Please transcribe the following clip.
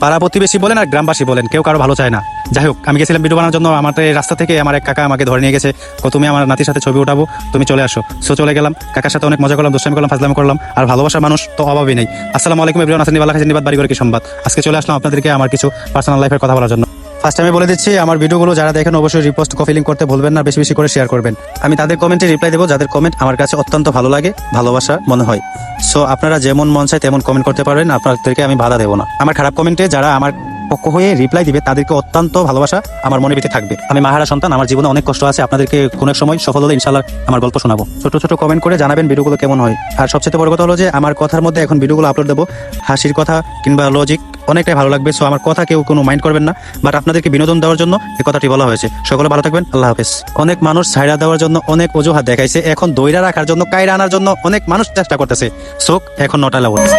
পাড়া প্রতিবেশী বলেন আর গ্রামবাসী বলেন, কেউ কারো ভালো চায় না। যাই হোক, আমি গেছিলাম ভিডিও বানানোর জন্য। আমাদের রাস্তা থেকে আমার এক কাকা আমাকে ধরে নিয়ে গেছে, তুমি আমার নাতির সাথে ছবি উঠাবো, তুমি চলে আসো। সো চলে গেলাম, কাকার সাথে অনেক মজা করলাম, দুষ্টামি করলাম, ফাজলামি করলাম। আর ভালোবাসার মানুষ তো অভাবই নেই। আসসালামু আলাইকুম এভরিওয়ান, আসেন বালা খাইছেন বাড়ি করে কি সংবাদ। আজকে চলে আসলাম আপনাদেরকে আমার কিছু পার্সোনাল লাইফের কথা বলার জন্য। ফার্স্ট আমি বলে দিচ্ছি, আমার ভিডিওগুলো যারা দেখেন অবশ্যই রিপোস্ট কপি লিঙ্ক করতে ভুলবেন না, বেশি বেশি করে শেয়ার করবেন। আমি তাদের কমেন্টে রিপ্লাই দেবো যাদের কমেন্ট আমার কাছে অত্যন্ত ভালো লাগে, ভালোবাসা মনে হয়। সো আপনারা যেমন মন চায় তেমন কমেন্ট করতে পারবেন, আপনাদেরকে আমি বাধা দেবো না। আমার খারাপ কমেন্টে যারা আমার পক্ষ হয়ে রিপ্লাই দিবে তাদেরকে অত্যন্ত ভালোবাসা আমার মনে ভিতরে থাকবে। আমি মাহারা সন্তান, আমার জীবনে অনেক কষ্ট আছে, আপনাদেরকে কোনো এক সময় সফল হলে ইনশাআল্লাহ আমার গল্প শোনাবো। ছোট ছোট কমেন্ট করে জানাবেন ভিডিওগুলো কেমন হয়। আর সবচেয়ে বড় কথা হলো যে আমার কথার মধ্যে এখন ভিডিওগুলো আপলোড দেবো হাসির কথা কিংবা লজিক, অনেকটাই ভালো লাগবে। সো আমার কথা কেউ কোনো মাইন্ড করবেন না, বাট আপনাদেরকে বিনোদন দেওয়ার জন্য এই কথাটি বলা হয়েছে। সকলে ভালো থাকবেন, আল্লাহ হাফেজ। অনেক মানুষ ছাইড়া দেওয়ার জন্য অনেক অজুহাত দেখাইছে, এখন দইরা রাখার জন্য, কায়রা আনার জন্য অনেক মানুষ চেষ্টা করতেছে। সো এখন নটা লাগছে।